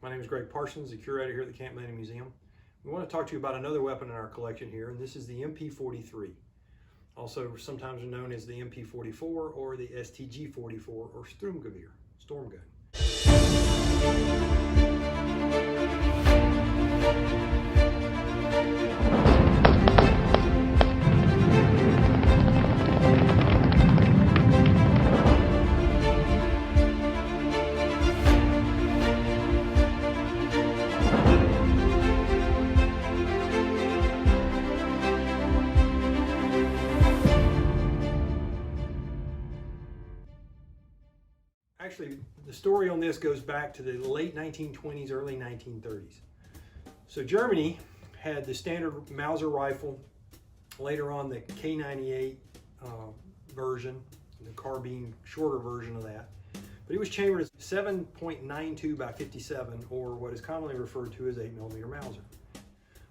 My name is Greg Parsons, the curator here at the Camp Landing Museum. We want to talk to you about another weapon in our collection here, and this is the MP43. Also sometimes known as the MP44 or the STG44 or Sturmgewehr, storm gun. Actually, the story on this goes back to the late 1920s, early 1930s. So Germany had the standard Mauser rifle, later on the K98 version, the carbine shorter version of that. But it was chambered as 7.92 by 57, or what is commonly referred to as 8mm Mauser.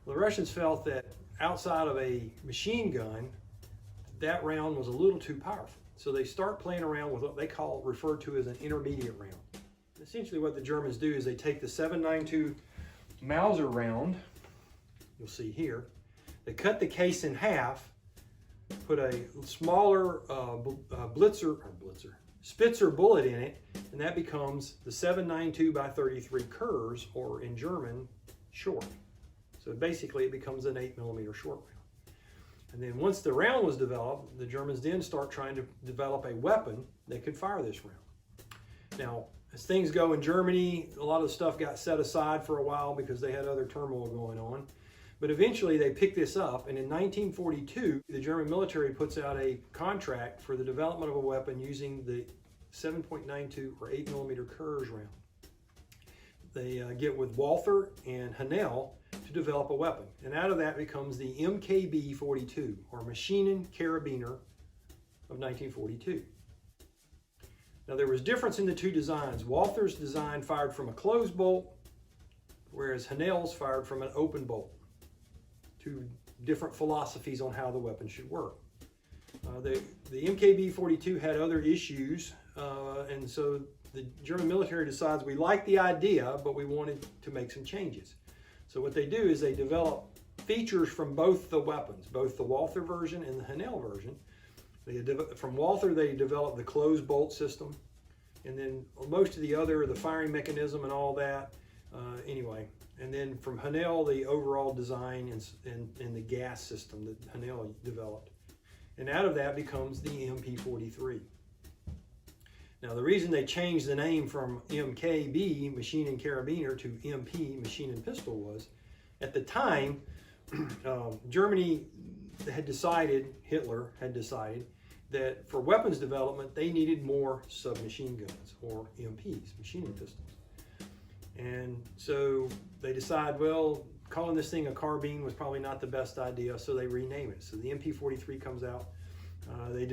Well, the Russians felt that outside of a machine gun, that round was a little too powerful. So they start playing around with what they refer to as an intermediate round. Essentially what the Germans do is they take the 7.92 Mauser round, you'll see here, they cut the case in half, put a smaller Spitzer bullet in it, and that becomes the 7.92 by 33 Kurz, or in German, short. So basically it becomes an 8mm short round. And then once the round was developed, the Germans then start trying to develop a weapon that could fire this round. Now, as things go in Germany, a lot of the stuff got set aside for a while because they had other turmoil going on. But eventually they picked this up, and in 1942, the German military puts out a contract for the development of a weapon using the 7.92 or 8mm Kurz round. They get with Walther and Hanel to develop a weapon. And out of that becomes the MKB-42, or Maschinen Karabiner of 1942. Now there was difference in the two designs. Walther's design fired from a closed bolt, whereas Hanel's fired from an open bolt. Two different philosophies on how the weapon should work. The MKB-42 had other issues, and so the German military decides we like the idea, but we wanted to make some changes. So what they do is they develop features from both the weapons, both the Walther version and the Hanel version. From Walther, they developed the closed bolt system, and then most of the firing mechanism and all that, anyway. And then from Hanel, the overall design and the gas system that Hanel developed. And out of that becomes the MP43. Now, the reason they changed the name from MKB, Maschinen Karabiner, to MP, Machine and Pistol, was at the time, Germany had decided, Hitler had decided, that for weapons development, they needed more submachine guns, or MPs, machine and pistols. And so they decide, well, calling this thing a carbine was probably not the best idea, so they rename it. So the MP43 comes out. They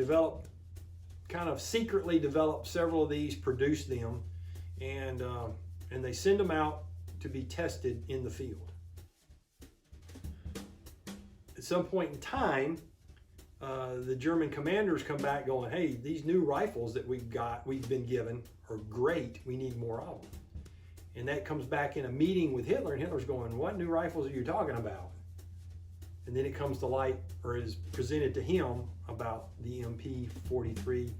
kind of secretly develop several of these, produce them, and they send them out to be tested in the field. At some point in time, the German commanders come back going, hey, these new rifles that we've been given are great, we need more of them. And that comes back in a meeting with Hitler, and Hitler's going, what new rifles are you talking about? And then it comes to light, or is presented to him, about the MP43.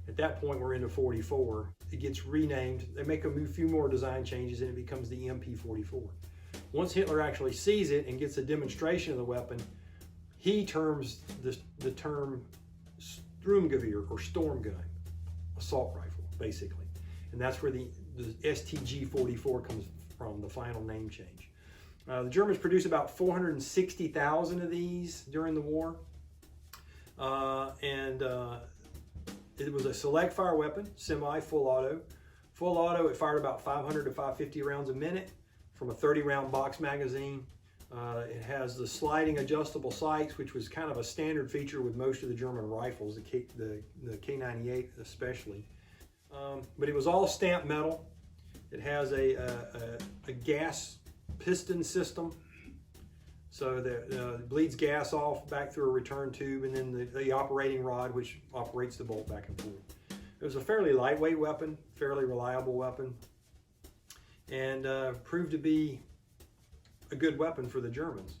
At that point, we're into 44. It gets renamed. They make a few more design changes, and it becomes the MP44. Once Hitler actually sees it and gets a demonstration of the weapon, he terms the term Sturmgewehr, or storm gun, assault rifle, basically. And that's where the STG44 comes from, the final name change. The Germans produced about 460,000 of these during the war. It was a select fire weapon, semi-full auto. Full auto, it fired about 500 to 550 rounds a minute from a 30-round box magazine. It has the sliding adjustable sights, which was kind of a standard feature with most of the German rifles, the K98 especially. But it was all stamped metal. It has a gas piston system, so that it bleeds gas off back through a return tube, and then the operating rod, which operates the bolt back and forth. It was a fairly lightweight weapon, fairly reliable weapon. and proved to be a good weapon for the Germans.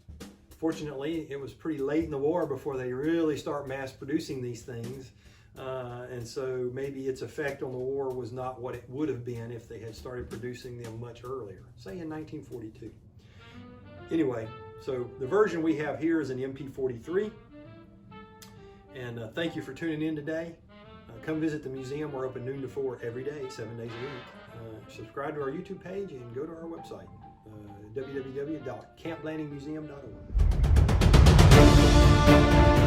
Fortunately, it was pretty late in the war before they really start mass producing these things, and so maybe its effect on the war was not what it would have been if they had started producing them much earlier, say in 1942. Anyway, so the version we have here is an MP43, and thank you for tuning in today. Come visit the museum. We're open noon to 4 every day, 7 days a week. Subscribe to our YouTube page and go to our website, www.camplandingmuseum.org.